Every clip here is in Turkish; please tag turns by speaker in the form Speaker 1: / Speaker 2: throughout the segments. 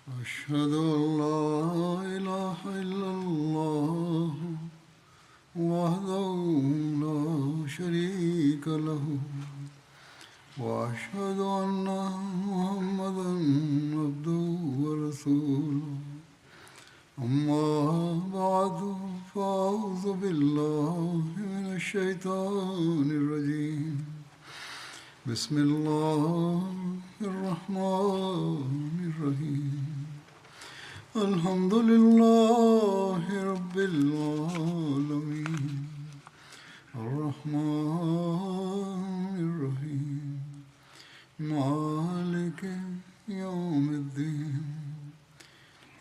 Speaker 1: أشهد أن لا إله إلا الله وحده لا شريك له وأشهد أن محمدا عبده ورسوله أما بعد فأعوذ بالله من الشيطان الرجيم بسم الله الرحمن الرحيم الحمد لله رب العالمين الرحمن الرحيم مالك يوم الدين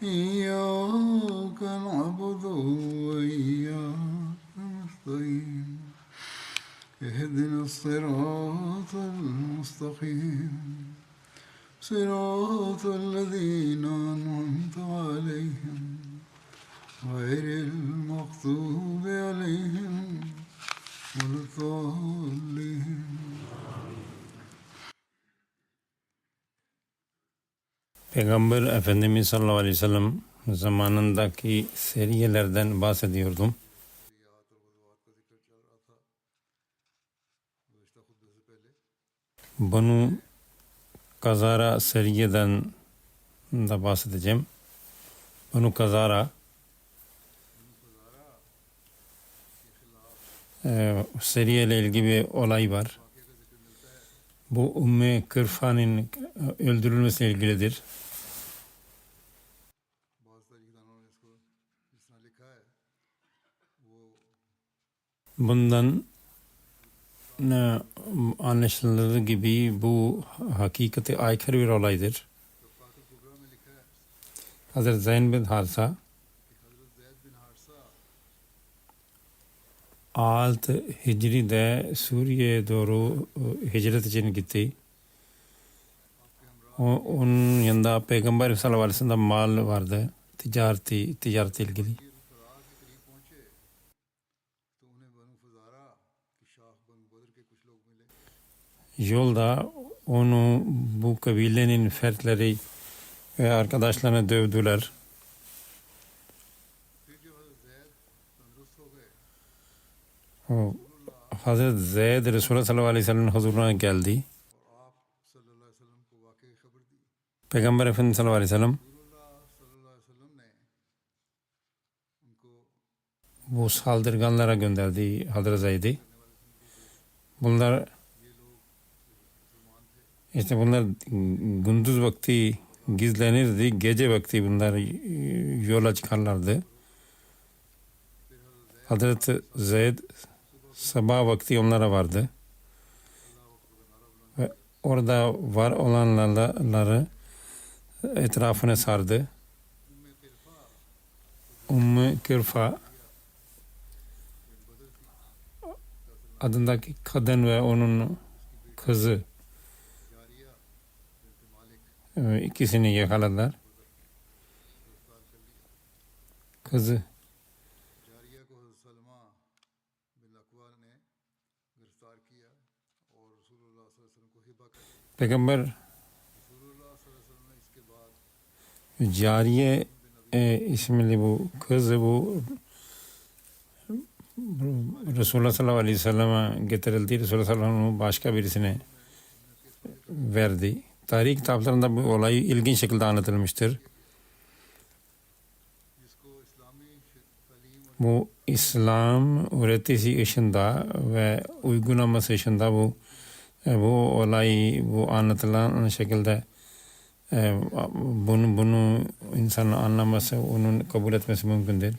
Speaker 1: إياك نعبد وإياك نستعين اهدنا الصراط المستقيم صراط الذين أنعمت عليهم غير المغضوب عليهم ولا الضالين.
Speaker 2: Peygamber Efendimiz sallallahu aleyhi ve sellem zamanındaki seriyelerden bahsediyordum. Banu Kazara seriyeden de bahsedeceğim. Banu Kazara seriyeyle ilgili bir olay var. Bu Ümmü Kırfan'ın öldürülmesiyle ilgilidir. Bundan anlaşıldığı gibi bu hakikate aykırı bir olaydır. Hazreti Zeyd bin Harisa 6 Hicri'de Suriye'ye doğru hicret için gitti. Onun yanında Peygamber sallallahu aleyhi ve sellem mal vardı. Ticaret ilgili. Yolda onu bu kabilenin fertleri ve arkadaşlarına dövdüler. Hazreti Zeyd Resulullah sallallahu aleyhi ve sellem'in huzuruna geldi. Peygamber Efendimiz sallallahu aleyhi ve sellem bu saldırganlara gönderdi Hazreti Zeyd'i. Bunlar gündüz vakti gizlenirdi, gece vakti bunlar yola çıkarlardı. Hazreti Zeyd sabah vakti onlara vardı. Ve orada var olanları etrafına sardı. Ümmü Kırfa adındaki kadın ve onun kızı ikisini yakaladılar. Kızı Peygamber Cariye isimli bu kızı Resulullah sallallahu aleyhi ve sellem'e getirildi. Resulullah sallallahu aleyhi ve sellem başka birisine verdi. Tarih kitaplarında bu olay ilginç şekilde anlatılmıştır. Bu İslam öğretisi ışığında ve uygulaması ışığında bu olay bu anlatılan şekilde bunu insanın anlaması, onun kabul etmesi mümkündür.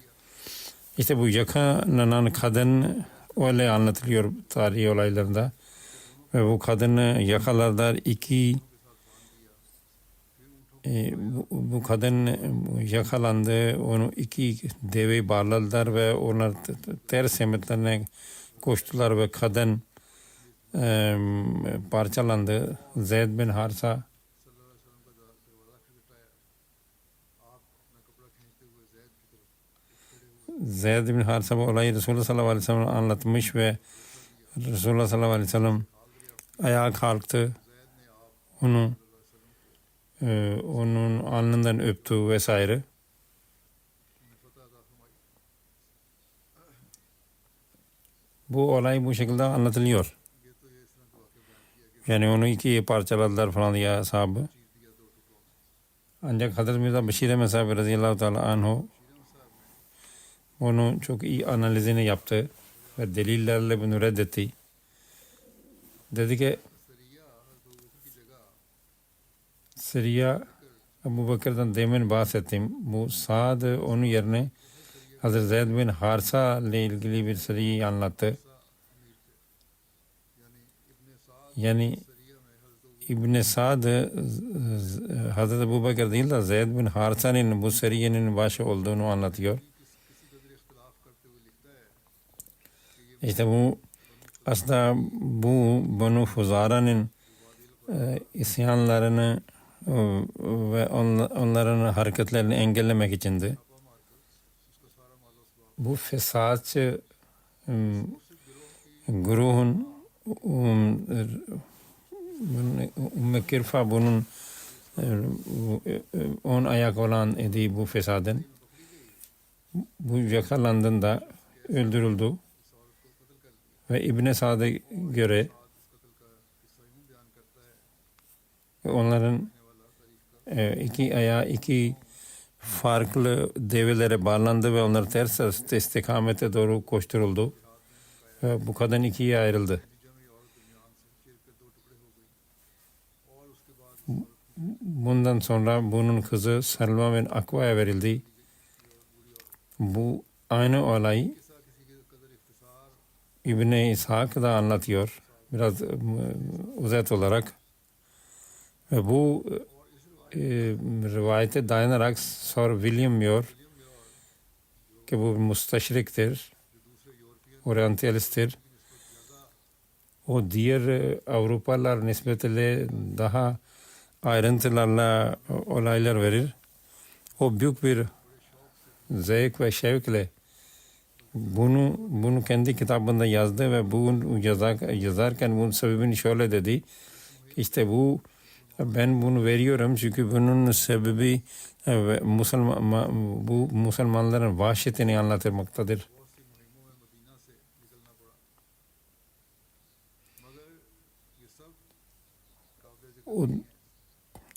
Speaker 2: İşte bu yakalanan kadın öyle anlatılıyor tarihi olaylarında ve bu kadını yakalarlar. Bu kadın yakalandı, onu 2 deve bağladılar ve onlar ters semetlerine koştular ve kadın parçalandı. Zeyd bin Harisa Zeyd bin Harisa bu olayı Resulullah sallallahu aleyhi ve sellem anlatmış ve Resulullah sallallahu aleyhi ve sellem ayağa kalktı. Onu onun alnından öptü vesaire. Bu olay bu şekilde anlatılıyor. Yani onu ikiye parçaladılar falan diye ashabı. Ancak Hazreti Mirza Beşir Ahmed Sahibi radıyallahu teala anhu onu çok iyi analizini yaptı ve delillerle bunu reddetti. Dedi ki Siriya Ebu Bakır'dan demin bahsettim. Bu Sa'd onun yerine Hazreti Zeyd bin Harsa ile ilgili bir Siriye'yi anlattı. Yani İbn-i Sa'd Hazreti Ebu Bakır değil de Zeyd bin Harsa'nın bu Siriye'nin başı olduğunu anlatıyor. İşte bu aslında bu Banu Fuzara'nın isyanlarını ve onların hareketlerini engellemek içindi. Bu fesatçı grubun Ümmü Kirfa bunun on ayak olan idi bu fesadın. Bu yakalandığında öldürüldü ve İbn-i Sa'd'a göre onların iki farklı develere bağlandı ve onlar ters istikamete doğru koşturuldu. Ve bu kadın ikiye ayrıldı. Bundan sonra bunun kızı Selma bin Akva'ya verildi. Bu aynı olay İbn-i İshak da anlatıyor. Biraz özet olarak. Ve bu rivayete dayanarak Sir William diyor ki bu müsteşriktir, oryantalisttir. O diğer Avrupalılar nispetle daha ayrıntılarla olaylar verir. O büyük bir zevk ve şevkle bunu kendi kitabında yazdı ve bunu yazarken bunun sebebini şöyle dedi. İşte ben bunu veriyorum çünkü bunun sebebi bu Müslümanların vahşetini anlatmaktadır.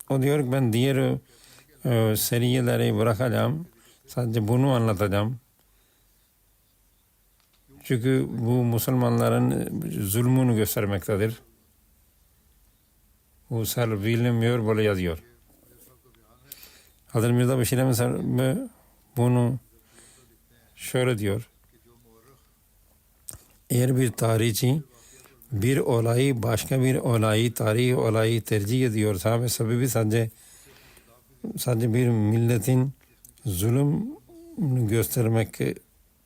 Speaker 2: O diyor ki ben diğer seriyeleri bırakacağım. Sadece bunu anlatacağım. Çünkü bu Müslümanların zulmünü göstermektedir. Bu Sir William Muir böyle yazıyor. Hazreti Mirza Beşir Ahmed Sahibi bunu şöyle diyor. Eğer bir tarihçi bir olayı başka bir olayı, tarihi olayı tercih ediyorsa ve sebebi sadece bir milletin zulüm göstermek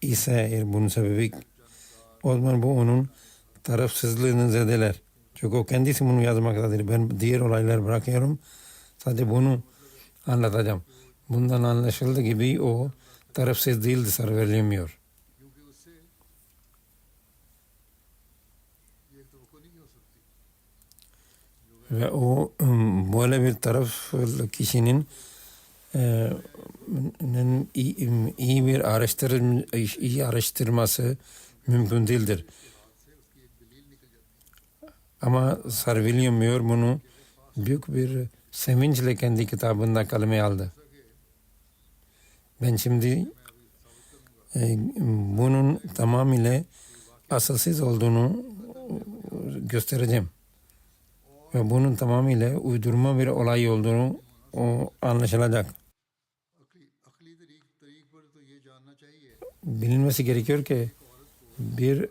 Speaker 2: ise eğer bunun sebebi o zaman bu onun tarafsızlığını zedeler. Çünkü o kendisi bunu yazmaktadır. Ben diğer olayları bırakıyorum. Sadece bunu anlatacağım. Bundan anlaşıldığı gibi o tarafsız değildi, sarverlemiyor. Ve o böyle bir taraf kişinin iyi bir araştırması mümkün değildir. Ama Sir William Muir bunu büyük bir sevinçle kendi kitabında kaleme aldı. Ben şimdi bunun tamamıyla asılsız olduğunu göstereceğim. Ve bunun tamamıyla uydurma bir olay olduğunu anlaşılacak. Bilinmesi gerekiyor ki bir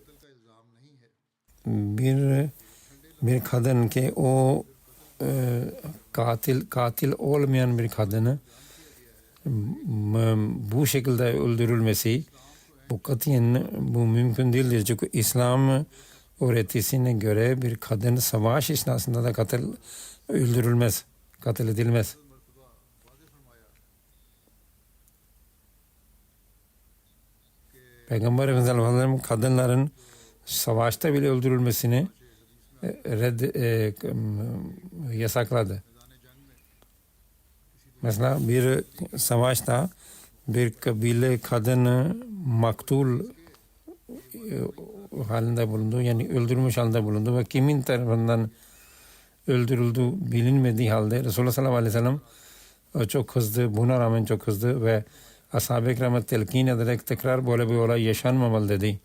Speaker 2: kadın ki o katil olmayan bir kadını bu şekilde öldürülmesi bu katiyen bu mümkün değildir. Çünkü İslam öğretisine göre bir kadın savaş esnasında da öldürülmez, katil edilmez. Peygamber Efendimiz sallallahu aleyhi ve sellem kadınların savaşta bile öldürülmesini yasakladı. Mesela bir savaşta bir kabile kadını maktul halinde bulundu. Yani öldürülmüş halde bulundu ve kimin tarafından öldürüldü bilinmediği halde Resulullah sallallahu aleyhi ve sellem çok kızdı. Buna rağmen çok kızdı ve ashab-ı kirama telkin ederek tekrar böyle bir olay yaşanmamalı dedi.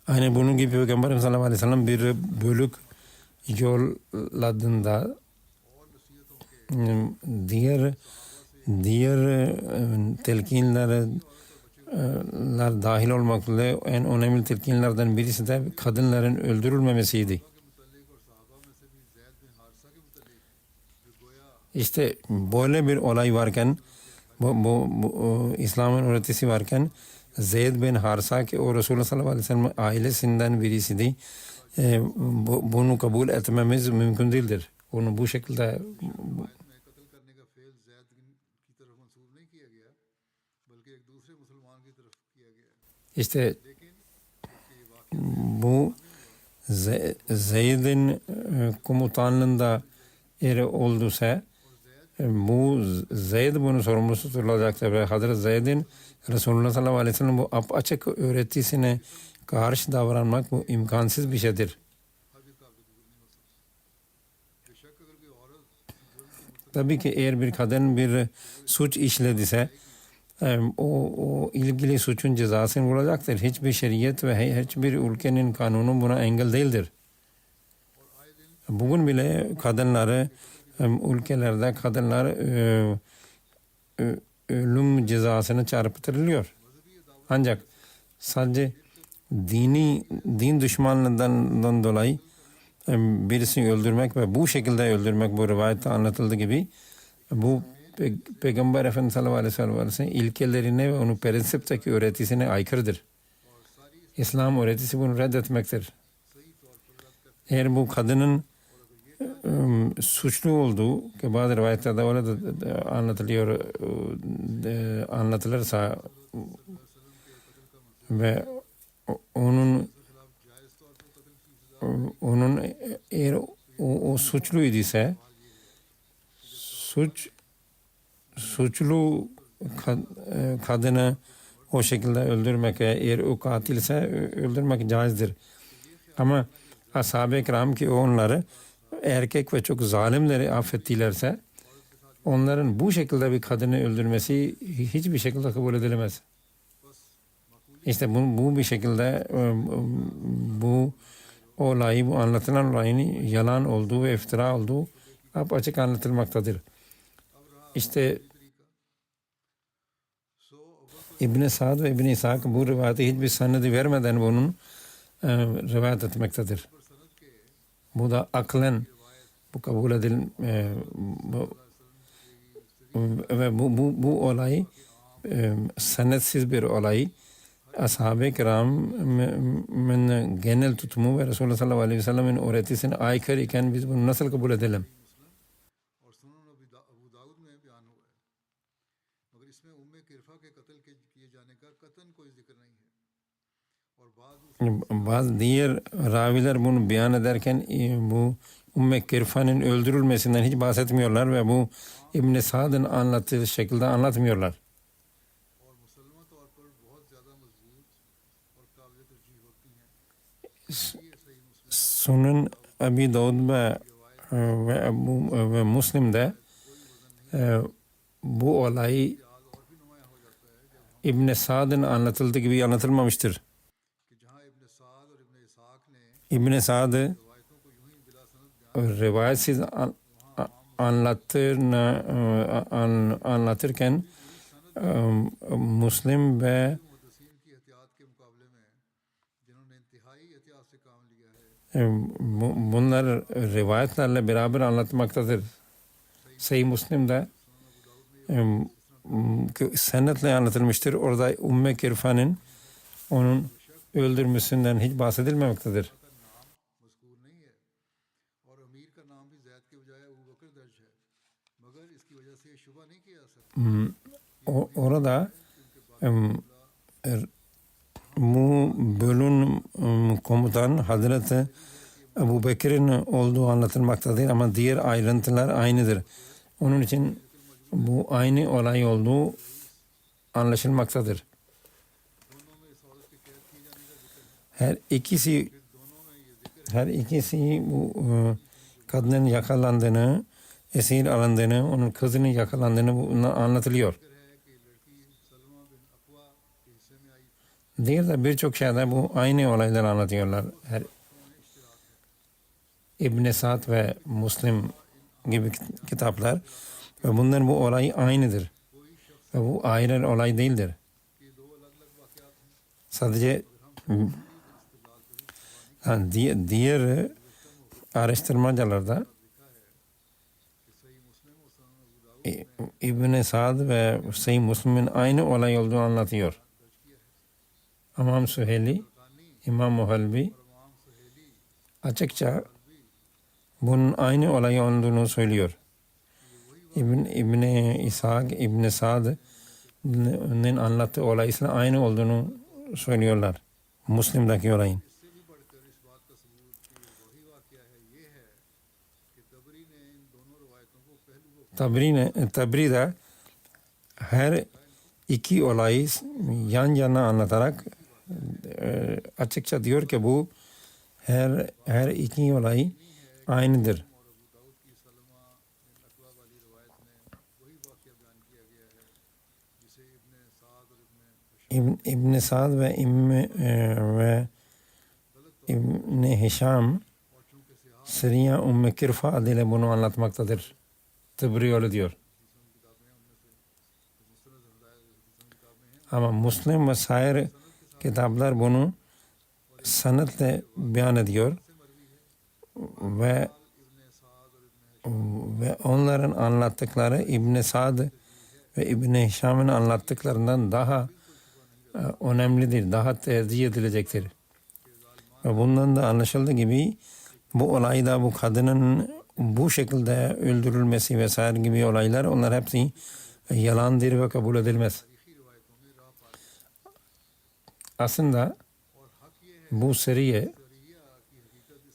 Speaker 2: Aynı bunun gibi Peygamber sallallahu aleyhi ve sellem bir bölük yolladığında diğer telkinler dahil olmak üzere en önemli telkinlerden birisi de kadınların öldürülmemesiydi. İşte böyle bir olay varken bu İslam'ın öğretisi varken Zeyd bin Harsa ki o Resulullah sallallahu aleyhi ve sellem ailesinden birisiydi. Bunu kabul etmemiz mümkün değildir. Onu bu şekilde işte bu Zeyd'in komutanlığında yeri olduysa bu Zeyd bunu sorumlusu tutulacaktır ve Hazreti Zeyd'in Resulullah sallallahu aleyhi ve sellem bu açık öğretisine karşı davranmak bu imkansız bir şeydir. Tabii ki eğer bir kadın bir suç işlediyse o ilgili suçun cezasını bulacaktır. Hiçbir şeriyet ve hiçbir ülkenin kanunu buna engel değildir. Bugün bile kadınları ülkelerde kadınlar ölüm cezasına çarpıtırılıyor. Ancak sadece din düşmanlığından dolayı birisini öldürmek ve bu şekilde öldürmek bu rivayette anlatıldığı gibi bu Peygamber Efendimiz sallallahu aleyhi ve sellem ilkelerine ve onun prensipteki öğretisine aykırıdır. İslam öğretisi bunu reddetmektir. Eğer bu kadının suçlu olduğu ki bazı rivayetlerde öyle de anlatılırsa ve onun eğer o suçluydu ise suçlu kadını o şekilde öldürmek eğer o katilse öldürmek caizdir. Ama ashab-ı kiram ki onları erkek ve çok zalimleri affettilerse onların bu şekilde bir kadını öldürmesi hiçbir şekilde kabul edilemez. İşte bu bir şekilde bu olayı, bu anlatılan olayın yalan olduğu ve iftira olduğu açık anlatılmaktadır. İşte İbn-i Sa'd ve İbn-i İshak bu rivayeti hiçbir sanedi vermeden bunun rivayet etmektedir. Bu da aklen bu kabul ve bu olay senetsiz bir olay. Ashab-ı kiramın genel tutumu ve Resulullah sallallahu aleyhi ve sellem'in öğretisine aykırı iken biz bunu nasıl kabul edelim? Bazı diğer raviler bunu beyan ederken bu Ümmü Kirfan'ın öldürülmesinden hiç bahsetmiyorlar ve bu İbn-i Sa'd'ın anlattığı şekilde anlatmıyorlar. Sunan Abi Davud ve Müslim'de bu olay İbn-i Sa'd'ın anlatıldığı gibi anlatılmamıştır. İbn-i Sa'd rivayetsiz anlatırken Müslim ve bunlar rivayetlerle beraber anlatmaktadır. Sahih Müslim'de senetle anlatılmıştır. Orada Ümmü Kirfan'ın onun öldürmesinden hiç bahsedilmemektedir. Orada bu bölüm komutan Hazreti Ebu Bekir'in olduğu anlatılmaktadır ama diğer ayrıntılar aynıdır. Onun için bu aynı olay olduğu anlaşılmaktadır. Her ikisi bu kadının yakalandığını, esir alındığını, onun kızının yakalandığını bunlar anlatılıyor. Diğer de birçok şeyde bu aynı olayları anlatıyorlar. Her İbn Sa'd ve Müslim gibi kitaplar ve bunların bu olay aynıdır. Ve bu ayrı olay değildir. Sadece diğer araştırmacılarda İbn Sa'd ve Sahih Müslim'in aynı olay olduğunu anlatıyor. İmam Süheyli, İmam Muhalbi açıkça bunun aynı olay olduğunu söylüyor. İbn İshak, İbn Sa'd'ın anlattığı olay ise aynı olduğunu söylüyorlar. Müslim'deki olayın. Tabri'de her iki olayı yan yana anlatarak açıkça diyor ki bu her iki olay aynıdır. İbn Sa'd ve İbn Hişam Siriya Ümmü Kirfa adıyla bunu anlatmaktadır. Tabri öyle diyor. Ama Müslim ve sair kitaplar bunu sanatle beyan ediyor ve onların anlattıkları İbn Sa'd ve İbn Hişam'ın anlattıklarından daha önemlidir, daha tercih edilecektir. Ve bundan da anlaşıldığı gibi bu olayda bu kadının bu şekilde öldürülmesi vesaire gibi olaylar onlar hepsi yalandır ve kabul edilmez. Aslında bu seriye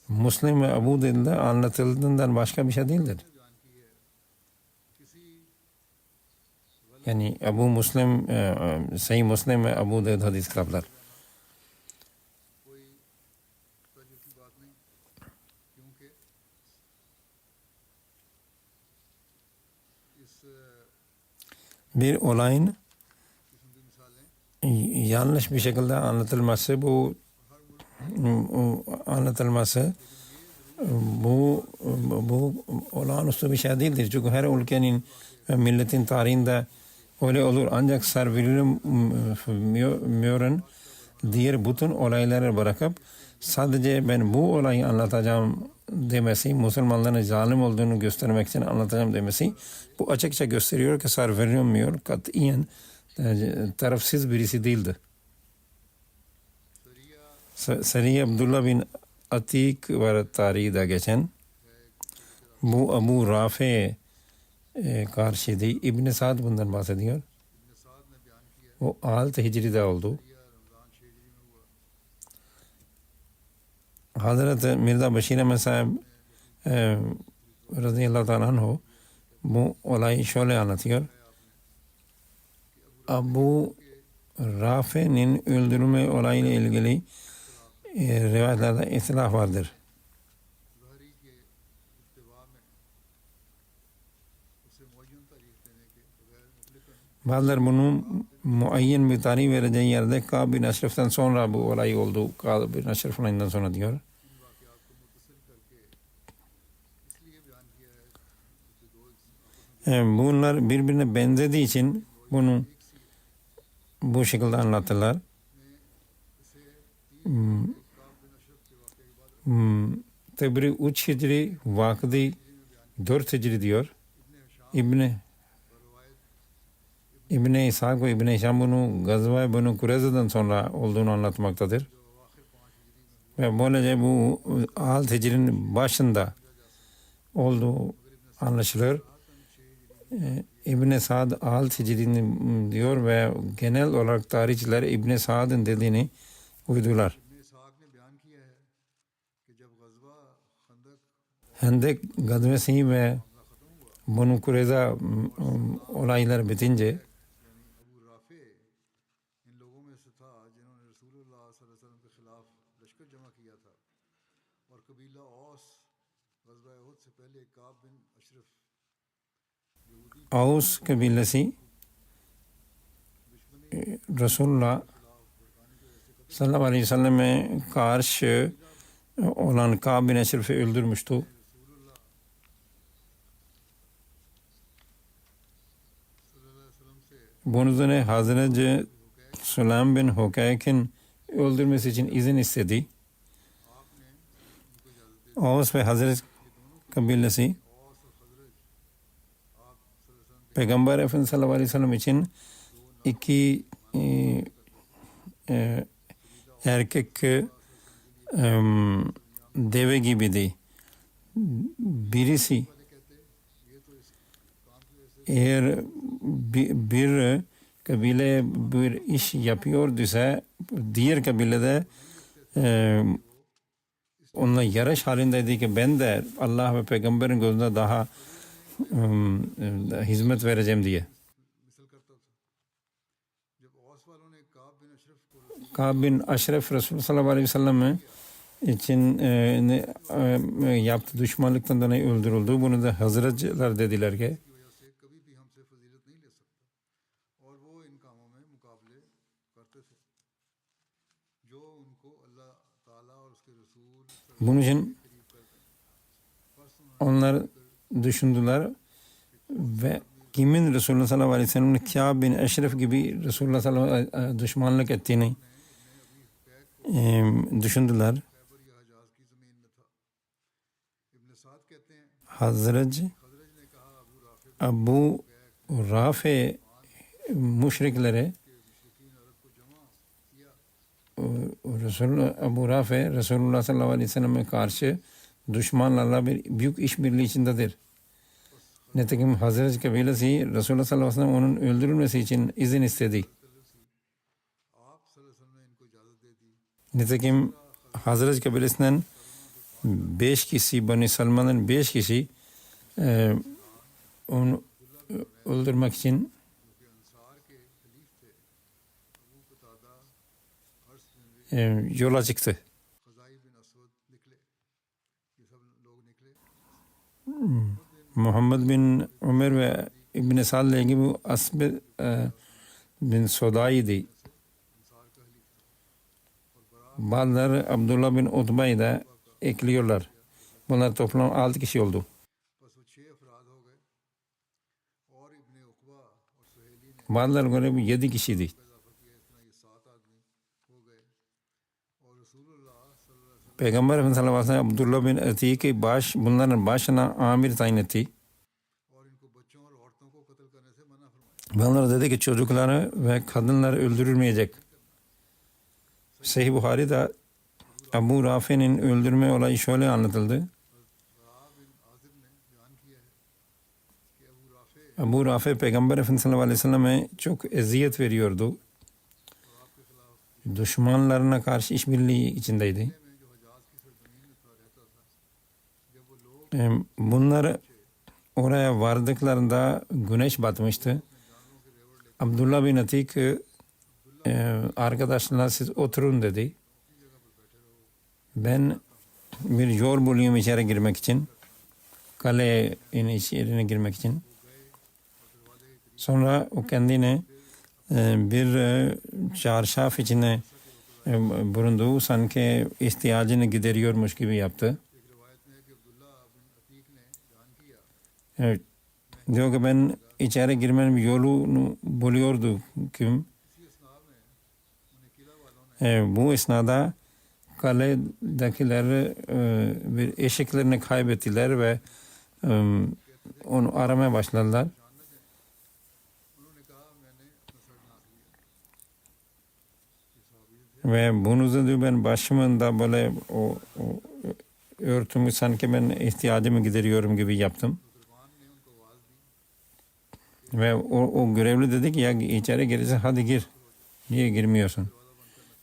Speaker 2: Müslim ve Ebu Davud'da anlatıldığından başka bir şey değildir. Yani Ebu Müslim, Sahih Müslim ve Ebu Davud hadis kitaplar. Bir olayın yanlış bir şekilde anlatılması bu olağanüstü bir şey değildir. Çünkü her ülkenin ve milletin tarihinde öyle olur. Ancak Sir William Muir'ın diğer bütün olayları bırakıp sadece ben bu olayı anlatacağım demesi, Müslümanların zalim olduğunu göstermek için anlatacağım demesi, bu açıkça gösteriyor ki Sir William Muir katiyen tarafsız birisi değildi. Seri Abdullah bin Atik var tarihte geçen. Bu Abu Rafi karşıydı. İbn Sa'd bundan bahsediyor. O 6 Hicri'de oldu. Hazreti Mirza Bashir Ahmed sahib radıyallahu ta'ala anhu bu olayı şöyle anlatıyor. Abu Rafi'nin öldürülme olayıyla ilgili rivayetlerde ihtilaf vardır. Bazıları bunu muayyen bir tarih vereceği yerde Kâb bin Eşref'ten sonra bu olay oldu. Kâb bin Eşref olayından sonra diyor. Bunlar birbirine benzediği için bunu bu şekilde anlattılar. Tabri 3 Hicri, Vakıdi 4 Hicri diyor. İbn İshak ve İbn Hişam bunu Gazva-i Benu Kureyza'dan sonra olduğunu anlatmaktadır. Ve böylece bu 6 Hicri'nin başında olduğu anlaşılır. İbn Sa'd 6 Hicri'nin diyor ve genel olarak tarihçiler İbn Sa'd'ın dediğini uydular. Hendek gazvesi ve Banu Kureyza olaylar bitince
Speaker 1: यानी अबू राफे इन लोगों में से था जिन्होंने रसूलुल्लाह सल्लल्लाहु अलैहि वसल्लम के खिलाफ लश्कर जमा किया था और कबीला औस गज़वा उहद से पहले काब बिन Ashraf
Speaker 2: Aus kabilesi Resulullah sallallahu aleyhi ve selleme karşı olan Kâb bin Eşref'i öldürmüştü. Bunun üzerine Hazreti Süleym bin Hukayk'in öldürmesi için izin istedi. Aus ve Hazret kabilesi Peygamber Efendimiz sallallahu aleyhi ve sellem için iki erkek deve gibiydi. Birisi eğer bir kabile bir iş yapıyorduysa diğer kabilede onunla yarış halindeydi ki ben de Allah ve Peygamber'in gözünde daha hizmet vereceğim diye. Kâb bin Aşref Resulullah sallallahu aleyhi ve sellem için yaptığı düşmanlıktan dolayı öldürüldü. Bunu da Hazretçiler dediler ki bunun için onlar düşündüler ve kimin Resulullah sallallahu aleyhi ve sellem'in Kâb bin Eşref gibi Resulullah sallallahu aleyhi ve sellem düşmanlık ettiğini düşündüler. Hazreti Abu Rafe müşriklere Abu Rafe Resulullah sallallahu aleyhi ve sellem'e karşı düşmanlarla bir büyük işbirliği içindedir. Nitekim Hazreti kabilesi Resulullah sallallahu aleyhi ve sellem onun öldürülmesi için izin istedi. Nitekim Hazreti kabilesinden 5 kişi, Bani Salman'ın 5 kişi onu öldürmek için yola çıktı. Muhammed bin Ömer ve İbn Sa'd gibi Asbel bin Sodai'di. Bazıları Abdullah bin Utba'yı da ekliyorlar. Bunlar toplam 6 kişi oldu. Bazıları göre 7 kişiydi. Peygamber Efendimiz sallallahu aleyhi ve sellem Abdullah bin Atik'i bunların başına amir tayin etti. Bunlar dedi ki çocukları ve kadınları öldürülmeyecek. Sahih Buhari'de Abu Rafe'nin öldürme olayı şöyle anlatıldı. Abu Rafe Peygamber Efendimiz sallallahu aleyhi ve selleme çok eziyet veriyordu. Düşmanlarına karşı işbirliği içindeydi. Bunlar oraya vardıklarında güneş batmıştı. Abdullah bin Atik arkadaşlarına siz oturun dedi. Ben bir yol buluyorum içeri girmek için. Kalenin içerine girmek için. Sonra o kendine bir çarşaf içine bulundu. Sanki ihtiyacını gideriyormuş gibi yaptı. Evet. Diyor ki ben içeri girmenin yolunu buluyordu kim? Bu esnada kaledekiler bir eşeklerini kaybettiler ve onu aramaya başladılar. Ve bunu da ben başımda böyle o örtümü sanki ben ihtiyacımı gideriyorum gibi yaptım. Ve o görevli dedi ki ya içeri girersen hadi gir. Niye girmiyorsun?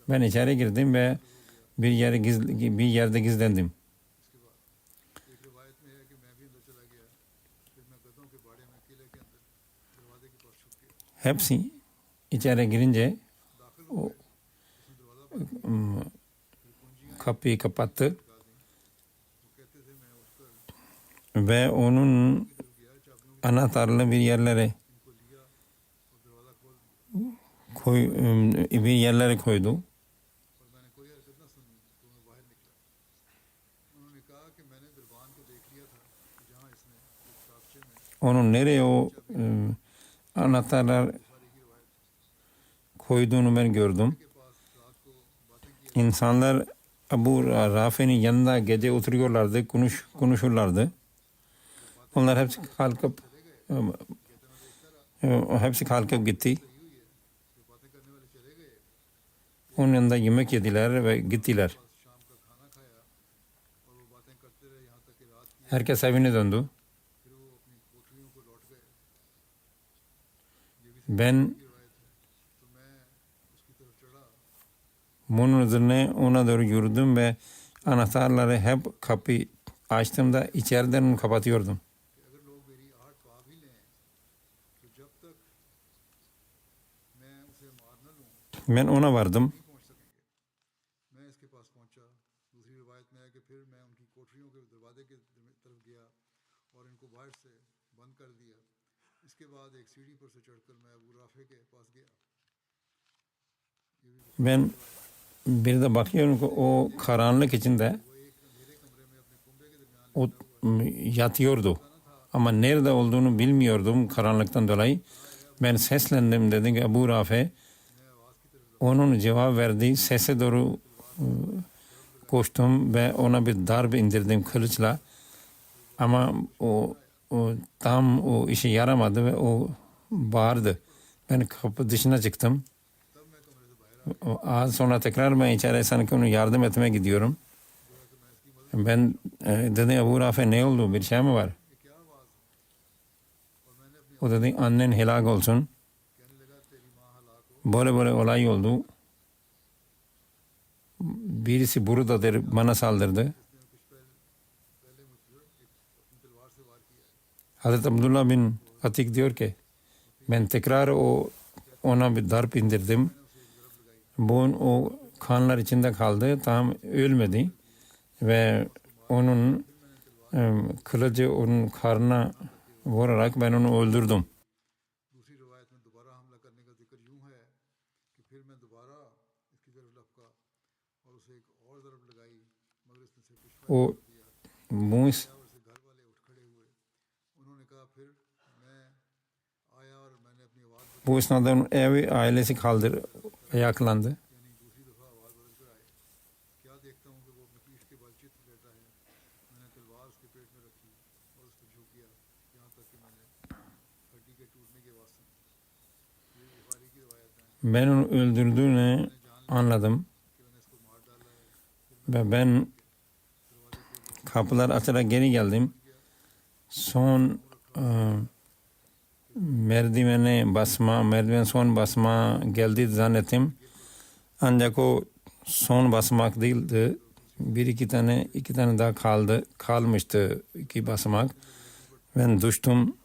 Speaker 2: Ben içeri girdim ve bir yerde gizlendim. hepsi içeri girince o kapıyı kapattı ve onun anahtarını bir yerlere koydu. Onun nereye o anahtarlar koyduğunu ben gördüm. İnsanlar Abu Rafi'nin yanında gece oturuyorlardı, konuşurlardı. Onlar hepsi kalkıp gitti. Onun yanında yemek yediler ve gittiler. Herkes evine döndü. Ben bunun üzerine ona doğru yürüdüm ve anahtarları hep kapıyı açtığımda içeriden onu kapatıyordum. Ben ona vardım. Ben bir de bakıyorum ki o karanlık içinde o yatıyordu. Ama nerede olduğunu bilmiyordum karanlıktan dolayı. Ben seslendim, dedim ki Abu Rafi. Onun cevap verdiği sese doğru koştum ve ona bir darbe indirdim kılıçla. Ama o tam o işe yaramadı ve o bağırdı. Ben kapı dışına çıktım. Az sonra tekrar ben içeri sanki onu yardım etmeye gidiyorum. Ben dedim Abu Rafi ne oldu, bir şey mi var? O dedi annen helak olsun. Böyle olay oldu. Birisi buradadır, bana saldırdı. Hazreti Abdullah bin Atik diyor ki ben tekrar ona bir darp indirdim. O kanlar içinde kaldı, tam ölmedi ve onun kılıcı onun karnına vurarak ben onu öldürdüm. O bu esnada onun ailesi ayaklandı. Ben onu öldürdüğünü anladım ve ben kapılar açarak geri geldim. Son merdiven son basma geldi zannettim. Ancak o son basmak değildi. iki tane daha kalmıştı iki basamak. Ben düştüm.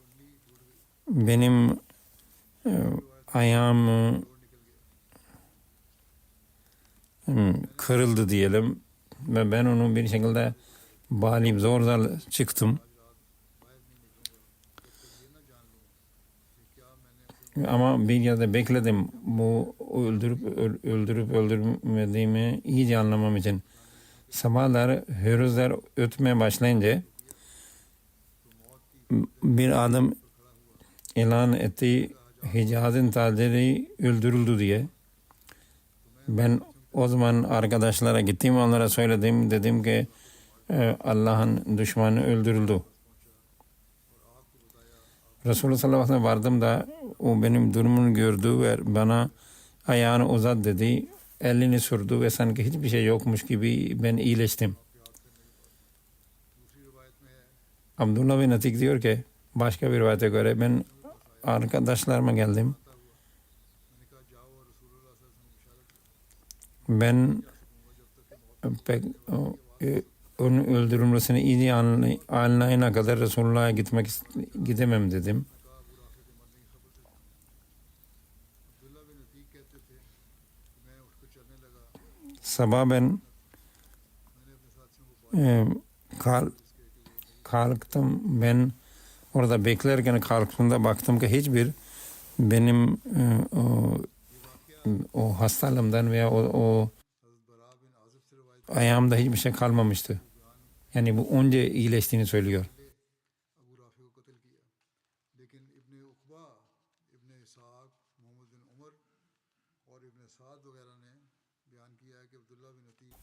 Speaker 2: Benim ayağım kırıldı diyelim ve ben onu bir şekilde bağlayıp zor çıktım. Ama bir yerde bekledim bu öldürüp öldürmediğimi iyice anlamam için. Sabahlar hürüzler ötmeye başlayınca bir adam ilan etti Hicaz'ın taciri öldürüldü diye. Ben o zaman arkadaşlara gittim, onlara söyledim, dedim ki Allah'ın düşmanı öldürüldü. Resulullah sallallahu aleyhi ve sellem vardım da o benim durumumu gördü ve bana ayağını uzat dedi. Elini sürdü ve sanki hiçbir şey yokmuş gibi ben iyileştim. Abdullah bin Atik diyor ki başka bir rivayete göre ben arkadaşlarıma geldim. Ben pek onun öldürülmesini iyi anlayana kadar Resulullah'a gidemem dedim. Sabah ben kalktım. Ben orada beklerken kalktığımda baktım ki hiçbir benim o hastalığımdan veya o ayağımda hiçbir şey kalmamıştı. Yani bu önce iyileştiğini söylüyor.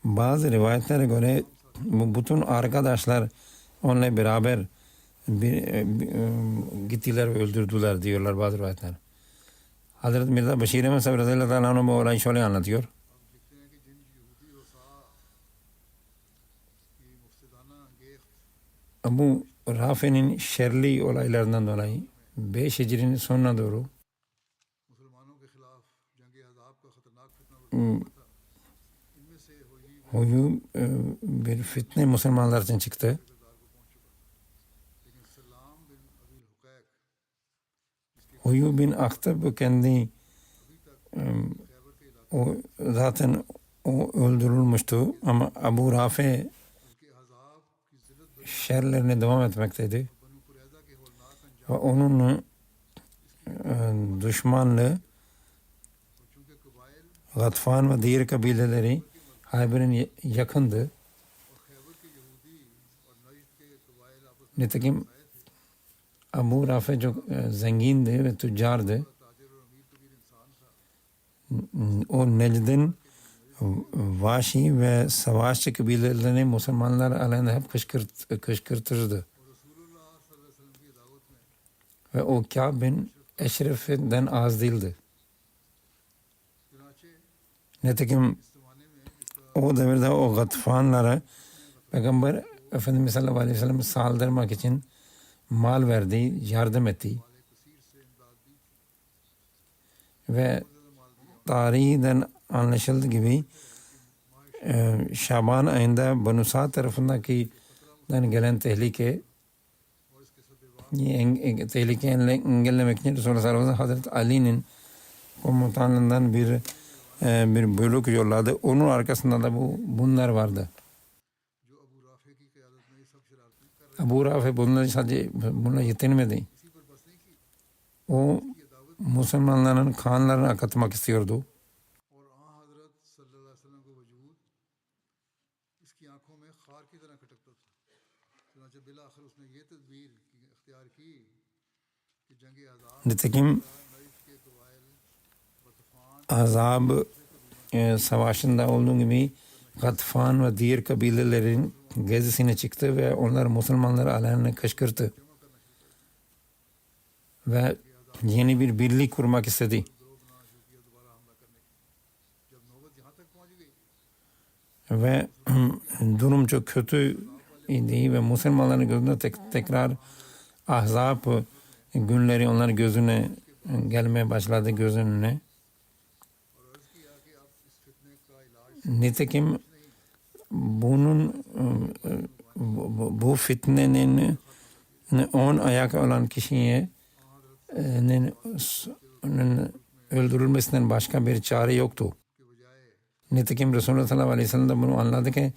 Speaker 2: Bazı rivayetlere göre bütün arkadaşlar onunla beraber gittiler ve öldürdüler diyorlar bazı rivayetler. Hazreti Mirza Beşir Ahmed Sabri radıyallahu anh bu olayı şöyle anlatıyor. Abu Rafi'nin şerli olaylarından dolayı 5 Hicri'nin sonuna doğru Huyu bir fitne Müslümanlar için çıktı. Huyu bin Akhtab kendi o zaten o öldürülmüştü ama Abu Rafi şerlerine devam etmekteydi. Ve onun düşmanlığı Gatfan ve diğer kabileleri Hayber'in yakındı. Nitekim Abu Rafi çok zengindi ve tüccardı. O Necd'in Vaşi ve Savaşçı kabilelerini Müslümanlar aleyhine hep kışkırtırdı. Ve o Kâb bin Eşref'den az değildi. Nitekim o devirde o Gatfanlara Peygamber Efendimiz sallallahu aleyhi ve sellem saldırmak için mal verdi, yardım etti. Ve tarihinden anlaşıldığı gibi Şaban ayında Banu Sa'd tarafındaki gelen tehlikeyi engellemek için Resulullah sallallahu aleyhi ve sellem Hazreti Ali'nin komutanlığından bir bölük yolladı. Onun arkasında da bunlar vardı. Abu Rafi bunlar sadece buna yetinmedi. O Müslümanların kanlarını akıtmak istiyordu. Nitekim Azab savaşında olduğu gibi Gatfan ve diğer kabilelerin gezisine çıktı ve onlar Müslümanları aleyhine kışkırttı. Ve yeni bir birlik kurmak istedi. Ve durum çok kötü idi ve Müslümanların gözünde tekrar Ahzab günleri onların gözüne gelmeye başladı gözünün önüne. Nitekim bu fitnenin 10 ayak olan kişinin öldürülmesinden başka bir çare yoktu. Nitekim Resulullah sallallahu aleyhi ve sellem de bunu anladı ki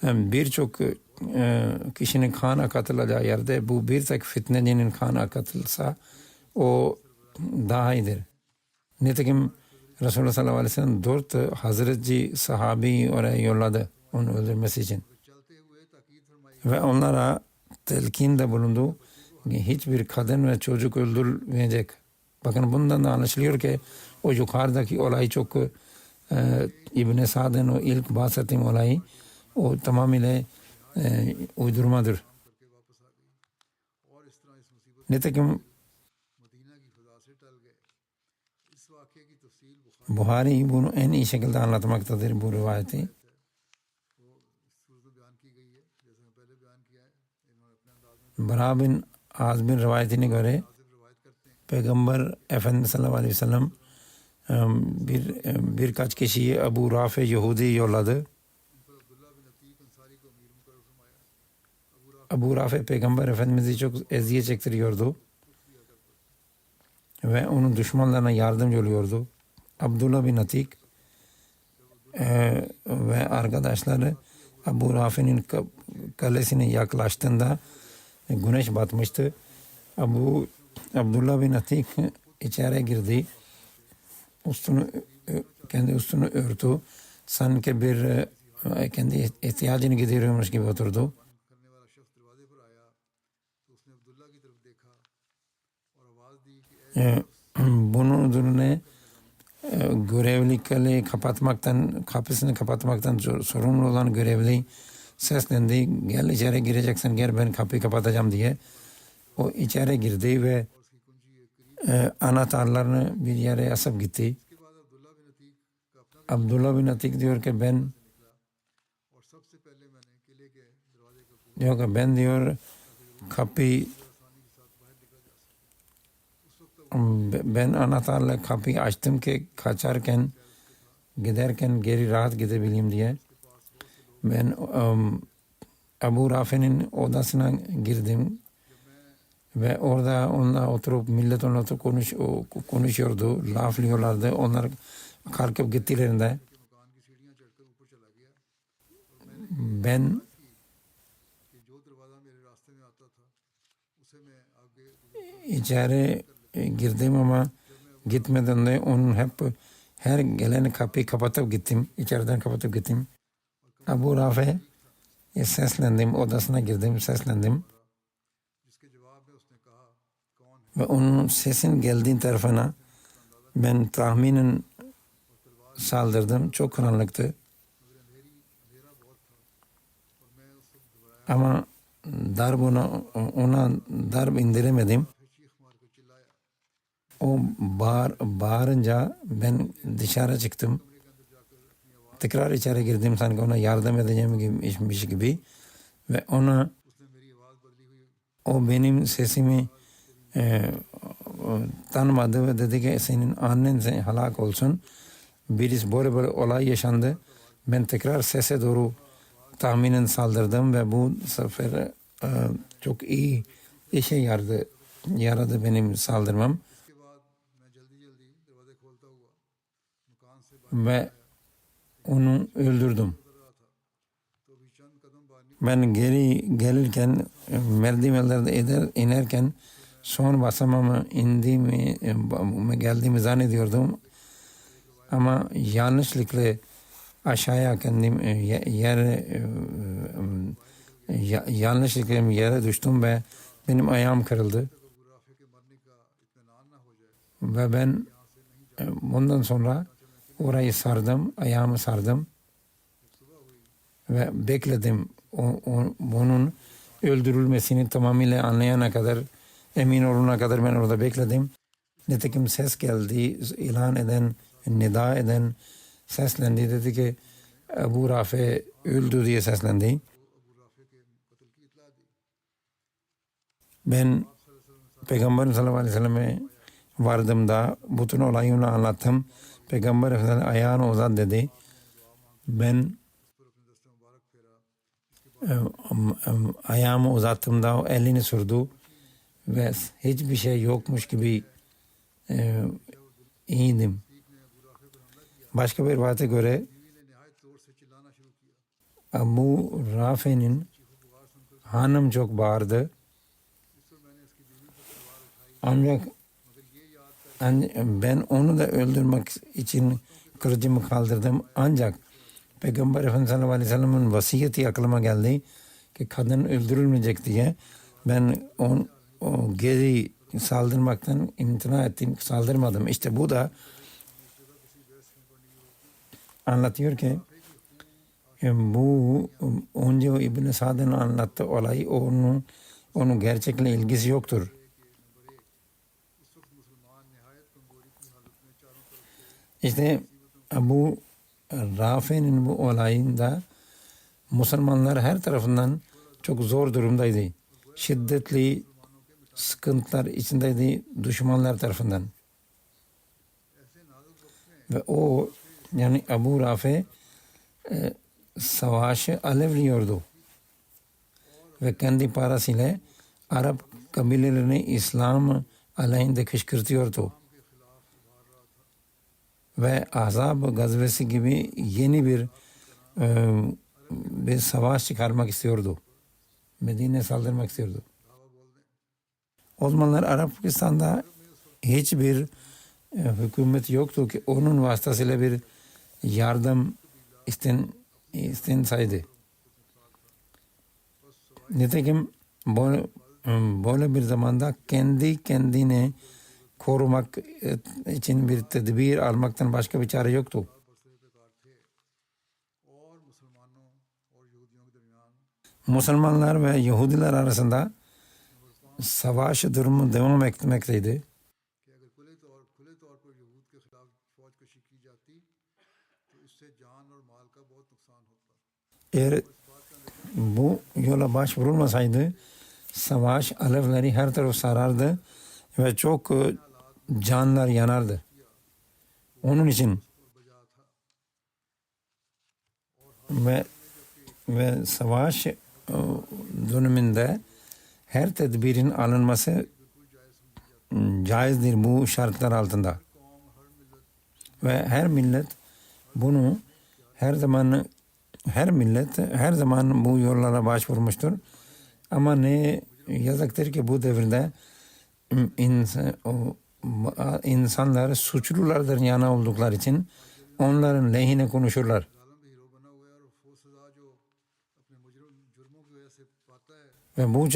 Speaker 2: birçok kişinin kan akatılacağı yerde bu bir tek fitnenin kan akıtılsa o daha iyidir. Nitekim Resulullah sallallahu aleyhi ve sellem 4 Hazreti sahabeyi oraya yolladı onu öldürmesi için. Ve onlara telkinde bulundu ki hiçbir kadın ve çocuk öldürülmeyecek. Bakın bundan da anlaşılıyor ki o yukarıdaki olay çok İbn-i Sa'd'ın o ilk bahsettiğim olayı o tamamıyla uydurmadır. Nitekim Buhari bunu en iyi şekilde anlatmaktadır bu rivayeti. Bara bin Azib'in rivayetine göre Peygamber Efendimiz sallallahu aleyhi ve sellem birkaç kişiyi Abu Rafi Yahudi yolladı. Ebu Rafi Peygamber Efendimiz'i çok eziyet çektiriyordu ve onun düşmanlarına yardımcı oluyordu. Abdullah bin Atik ve arkadaşları Ebu Rafi'nin kalesine yaklaştığında güneş batmıştı. Abdullah bin Atik içeri girdi. Kendi üstünü örtü. Sanki bir kendi ihtiyacını gideriyormuş gibi oturdu. Bunun üzerine görevli kapısını kapatmaktan sorumlu olan görevli seslendi. Gel içeri gireceksin, gel ben kapıyı kapatacağım diye. O içeri girdi ve anahtarlarını bir yere asıp gitti. Abdullah bin Atik diyor ki ben diyor kapıyı ben anahtarla kapıyı açtım ki kaçarken giderken geri rahat gidebileyim diye. Ben Ebu Rafi'nin odasına girdim ve orada onunla oturup millet onunla konuşuyordu, laflıyorlardı. Onlar kalkıp gittilerinde ben içeri girdim ama gitmeden de onun her gelen kapıyı kapatıp gittim. İçeriden kapatıp gittim. Ebu Rafi'ye seslendim. Odasına girdim, seslendim. Ve onun sesin geldiği tarafına ben tahminen saldırdım. Çok karanlıktı. Ama ona darp indiremedim. O bağırınca ben dışarı çıktım. Tekrar içeri girdim sanki ona yardım edeceğim gibi ve o benim sesimi tanımadı ve dedi ki senin annen helak olsun. Birisi böyle olay yaşandı. Ben tekrar sese doğru tahminen saldırdım ve bu sefer çok iyi işe yaradı benim saldırmam. Ve onu öldürdüm. Ben geri gelirken merdivenlerde inerken son basamama geldiğimi zannediyordum. Ama yanlışlıkla aşağıya yanlışlıkla yere düştüm ve benim ayağım kırıldı. Ve ben bundan sonra orayı sardım, ayağımı sardım ve bekledim. Bunun öldürülmesini tamamıyla anlayana kadar, emin olana kadar ben orada bekledim. Nitekim ses geldi, ilan eden, nida eden seslendi. Dedi ki Ebu Rafi öldü diye seslendi. Ben Peygamber sallallahu aleyhi ve selleme vardığımda bütün olayını anlattım. Peygamber Efendimiz ayağını uzat dedi. Ben ayağımı uzattığımda o elini sürdü ve hiçbir şey yokmuş gibi iyiydim. Başka bir rivayete göre Ebu Rafi'nin hanım çok bağırdı. Ancak ben onu da öldürmek için kılıcımı kaldırdım. Ancak Peygamber Efendimiz sallallahu aleyhi ve sellem'in vasiyeti aklıma geldi ki kadın öldürülmeyecek diye ben o geri saldırmaktan imtina ettim, saldırmadım. İşte bu da anlatıyor ki bu önce o İbn-i Sa'd'ın anlattığı olay onun gerçekle ilgisi yoktur. İşte Ebu Rafi'nin bu olayında Müslümanlar her tarafından çok zor durumdaydı. Şiddetli sıkıntılar içindeydi düşmanlar tarafından. Ve yani Ebu Rafi savaşı alevliyordu. ve kendi parasıyla Arap kabilelerini İslam aleyhinde kışkırtıyordu. Ve Ahzab gazvesi gibi yeni bir savaş çıkarmak istiyordu. Medine'ye saldırmak istiyordu. O zamanlar Arapistan'da hiçbir hükümet yoktu ki onun vasıtasıyla bir yardım istenseydi. Nitekim böyle bir zamanda kendi kendine korumak için bir tedbir almaktan başka bir çare yoktu. Müslümanlar ve Yahudiler arasında savaş durumu devam etmekteydi. Eğer bu yola başvurulmasaydı savaş alevleri her tarafı sarardı ve çok canlar yanardı. Onun için ve savaş döneminde her tedbirin alınması caizdir bu şartlar altında. Ve her millet bunu her zaman bu yollara başvurmuştur. Ama ne yazıktır ki bu devirde insanlar suçlulardan yana oldukları için onların lehine konuşurlar. Ve bu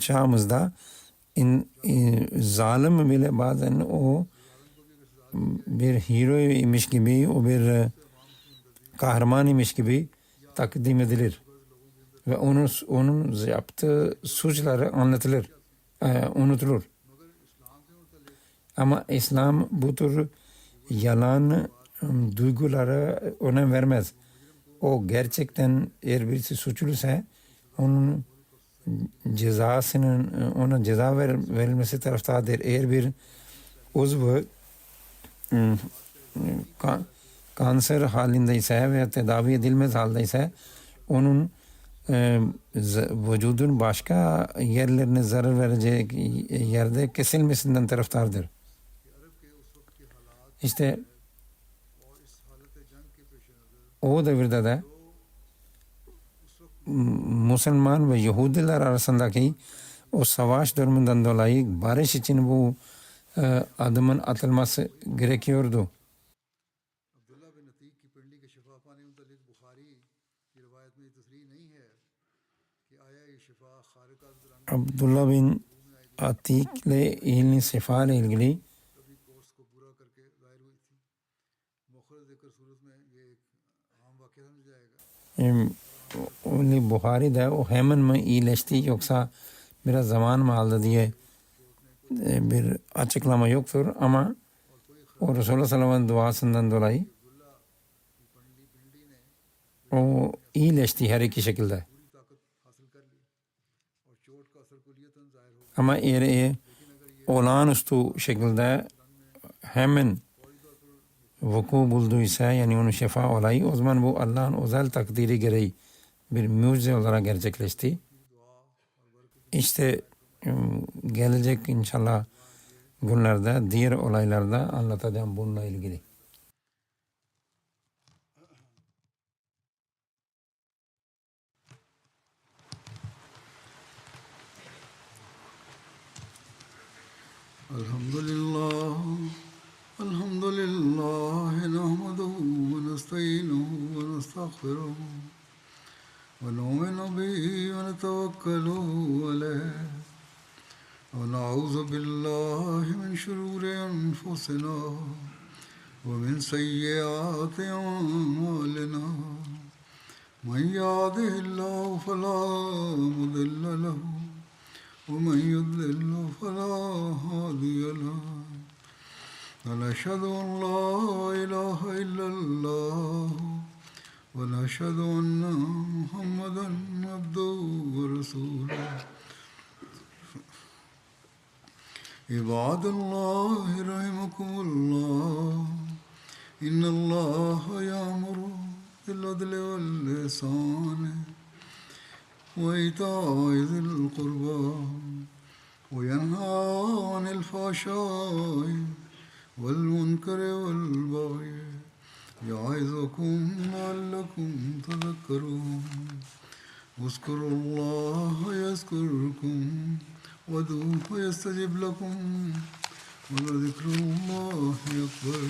Speaker 2: çağımızda zalim bile bazen o bir hero imiş gibi, o bir kahraman imiş gibi takdim edilir. Ve onun yaptığı suçları anlatılır, unutulur. Ama İslam bu tür yalan duygulara önem vermez. O gerçekten eğer birisi suçluysa onun ona ceza verilmesi taraftardır. Eğer bir uzvu kanser halindeyse veya tedavi edilmez haldeyse onun vücudun başka yerlerine zarar verecek yerde kesilmesinden taraftardır. İşte o devirde de Müslüman ve Yahudiler arasındaki o savaş durumundan dolayı barış için bu adımın atılması gerekiyordu. Abdullah bin Atik ile ilgili şifa ile ilgili Buhari'de o hemen mi iyileşti yoksa biraz zaman mı aldı diye bir açıklama yoktur ama o Resulullah sallallahu aleyhi ve sellem duasından dolayı o iyileşti her iki şekilde. Ama eğer olağanüstü şekilde hemen vuku bulduysa yani onun şifa olayı o zaman bu Allah'ın özel takdiri gereği bir mucize olarak gerçekleşti. İşte gelecek inşallah günlerde diğer olaylarda anlatacağım bununla ilgili.
Speaker 1: Elhamdülillah nahmeduhu ve nestainuhu ve nestağfiruhu ve nu'minu bihi ve netevekkalu aleyh ve na'udzu billahi min şururi enfusina ve min seyyiati a'malina men yahdihillahu felâ mudille lehu ومن يضلل فلا هادي له ونشهد أن لا إله إلا الله ونشهد أن محمدا عبده ورسوله عباد الله رحمكم الله إن الله يأمر بالعدل والإحسان وإيتاء ذي القربى وينهى عن الفحشاء والمنكر والبغي يعظكم لعلكم تذكرون اذكروا الله يذكركم وادعوه يستجب لكم ولذكر الله أكبر